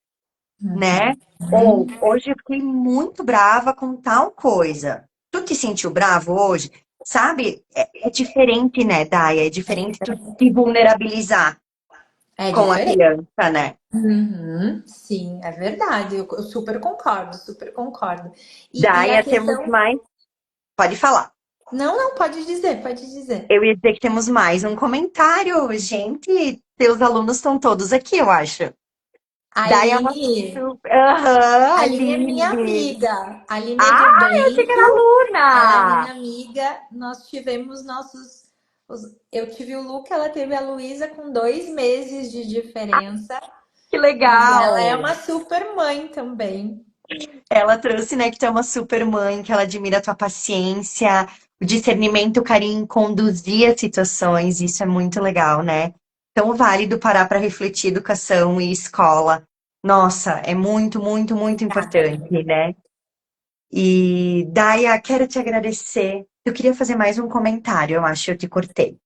Né? Ou Uhum. hoje eu fiquei muito brava com tal coisa. Tu te sentiu bravo hoje? Sabe? É diferente, né, Daia? É diferente tu te vulnerabilizar É com a diferente. criança, né? Uhum. Sim, é verdade. Eu super concordo, super concordo. E a Daia temos questão. mais. Pode falar. Não, não, pode dizer, pode dizer. Eu ia dizer que temos mais um comentário. Gente, teus alunos estão todos aqui, eu acho. A Daia é uma Aline, Aham, a Aline é minha Aline. amiga. A Aline é Ah, do eu achei que era Bento. Ela é aluna! minha amiga. Nós tivemos eu tive o Luca, ela teve a Luísa com 2 meses de diferença. Que E ela é legal! uma super mãe também. Ela trouxe, né, que tu é uma super mãe, que ela admira a tua paciência, o discernimento, o carinho em conduzir as situações, isso é muito legal, né? Tão válido parar para refletir educação e escola. Nossa, é muito, muito, muito Obrigada. importante, né? E, Daia, quero te agradecer. Eu queria fazer mais um comentário, eu acho que eu te cortei.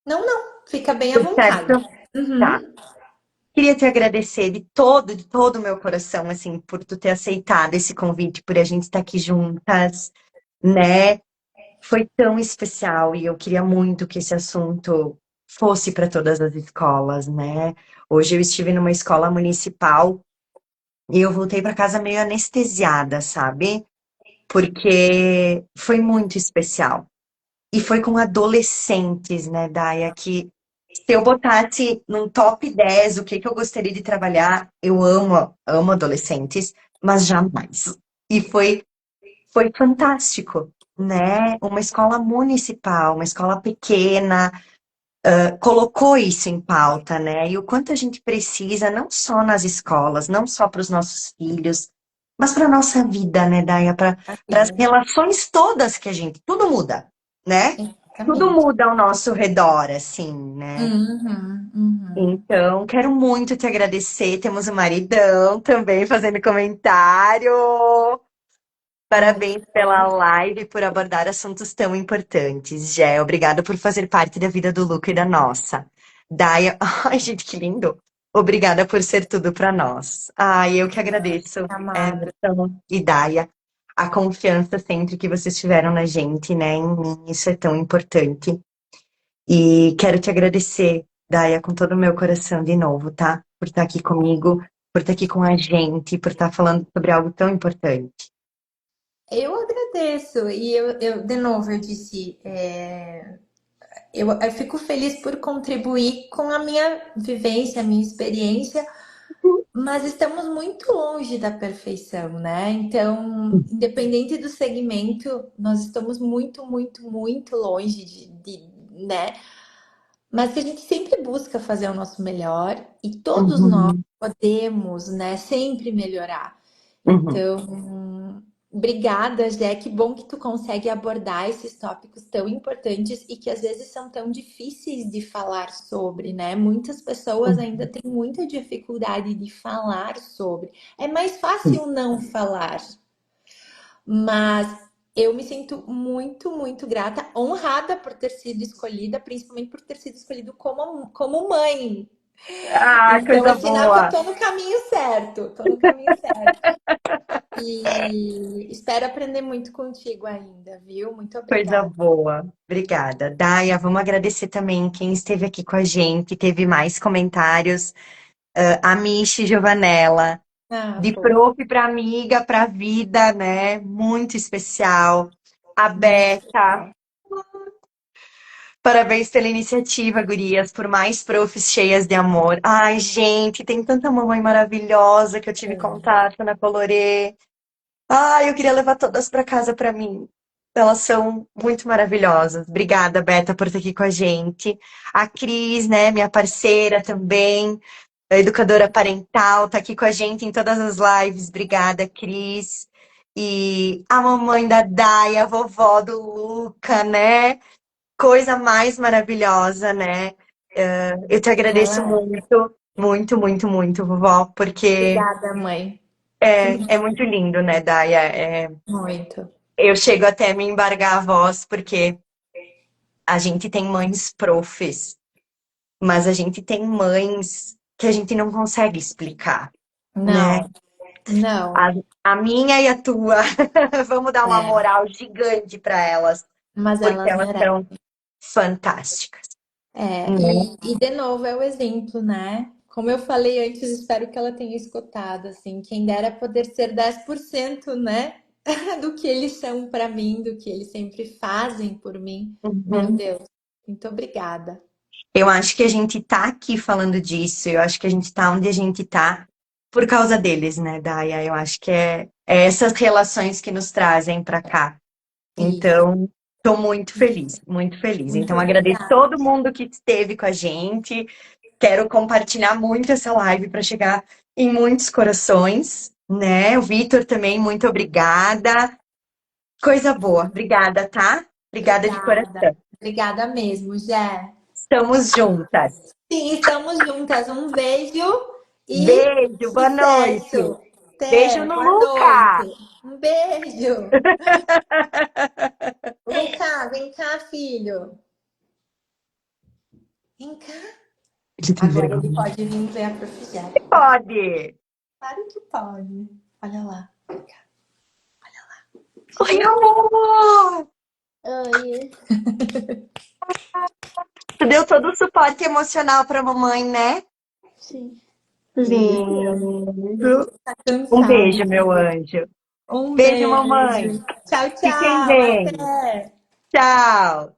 Não, não, fica bem à Tudo vontade. certo? Tá. Uhum. Queria te agradecer de todo o meu coração, assim, por tu ter aceitado esse convite, por a gente estar aqui juntas, né? Foi tão especial e eu queria muito que esse assunto fosse para todas as escolas, né? Hoje eu estive numa escola municipal e eu voltei para casa meio anestesiada, sabe? Porque foi muito especial. E foi com adolescentes, né, Daia, que se eu botasse num top 10 o que que eu gostaria de trabalhar, eu amo, amo adolescentes, mas jamais. E foi fantástico, né? Uma escola municipal, uma escola pequena, colocou isso em pauta, né? E o quanto a gente precisa, não só nas escolas, não só para os nossos filhos, mas para a nossa vida, né, Daia? Para as Assim, relações todas que a gente. Tudo muda, né? Tudo exatamente. muda ao nosso redor, assim, né? Uhum, uhum. Então, quero muito te agradecer. Temos um maridão também fazendo comentário. Ah, Parabéns pela live e por abordar assuntos tão importantes. Jé, obrigada por fazer parte da vida do Luca e da nossa. Daia, ai, gente, que lindo. Obrigada por ser tudo para nós. Ai, eu que agradeço, Amada. Emerson e Daia, a confiança sempre que vocês tiveram na gente, né? Em mim, isso é tão importante. E quero te agradecer, Daia, com todo o meu coração de novo, tá? Por estar aqui comigo, por estar aqui com a gente, por estar falando sobre algo tão importante. Eu agradeço. E de novo, eu disse, eu fico feliz por contribuir com a minha vivência, a minha experiência, mas estamos muito longe da perfeição, né? Então, independente do segmento, nós estamos muito, muito, muito longe né? Mas que a gente sempre busca fazer o nosso melhor e todos nós Uhum, podemos, né, sempre melhorar. uhum, Então, obrigada, Jé. Que bom que tu consegue abordar esses tópicos tão importantes e que às vezes são tão difíceis de falar sobre, né? Muitas pessoas ainda uhum. têm muita dificuldade de falar sobre. É mais fácil não falar, mas eu me sinto muito, muito grata, honrada por ter sido escolhida, principalmente por ter sido escolhido como mãe. Ah, Então é coisa sinal que eu boa! tô no caminho certo, tô no caminho certo. E espero aprender muito contigo ainda, viu? Muito Coisa obrigada. boa. Obrigada. Daia, vamos agradecer também quem esteve aqui com a gente, teve mais comentários. A Michi Giovanella, Ah, de fofo. prof para amiga, para vida, né? Muito especial. A Muito Beta, legal. parabéns pela iniciativa, gurias, por mais profs cheias de amor. Ai, gente, tem tanta mamãe maravilhosa que eu tive contato na Colorê. Ai, eu queria levar todas para casa para mim. Elas são muito maravilhosas. Obrigada, Beta, por estar aqui com a gente. A Cris, né, minha parceira também, a educadora parental, tá aqui com a gente em todas as lives. Obrigada, Cris. E a mamãe da Dai, a vovó do Luca, né? Coisa mais maravilhosa, né? Eu te agradeço Ela é. muito, muito, muito, muito, vovó, porque Obrigada, mãe. é muito lindo, né, Dai? Muito. Eu chego até a me embargar a voz, porque a gente tem mães profs, mas a gente tem mães que a gente não consegue explicar, né? Não, não. A, a minha e a tua, vamos dar uma É, moral gigante para elas, mas porque elas elas merecem. são fantásticas, É, né? e de novo é o exemplo, né? Como eu falei antes, espero que ela tenha escutado, assim, quem dera poder ser 10%, né? Do que eles são para mim, do que eles sempre fazem por mim. Meu Uhum. Deus, muito obrigada. Eu acho que a gente tá aqui falando disso, eu acho que a gente tá onde a gente tá por causa deles, né, Daya? Eu acho que é essas relações que nos trazem para cá. Isso, Então, estou muito feliz, muito feliz. muito Então, agradeço obrigada. todo mundo que esteve com a gente. Quero compartilhar muito essa live para chegar em muitos corações, né? O Vitor também, muito obrigada. Coisa boa, obrigada, tá? Obrigada de Obrigada. coração. Obrigada mesmo, Jé. Estamos juntas. Sim, estamos juntas. Um beijo e Beijo, boa noite. sucesso. Beijo Até, no boa Luca. noite. Um beijo. Luca, vem cá, filho. Vem cá. Ele tem Agora ele vergonha. pode vir ver a Prof. Jé. Pode. Claro que pode. Olha lá. Oi, amor. Oi. Tu deu todo o suporte emocional para mamãe, né? Sim. Isso. Lindo. Tá Um cansado. beijo, meu anjo. Um Beijo, mamãe. beijo. Tchau, Fiquem tchau. bem. Até. Tchau.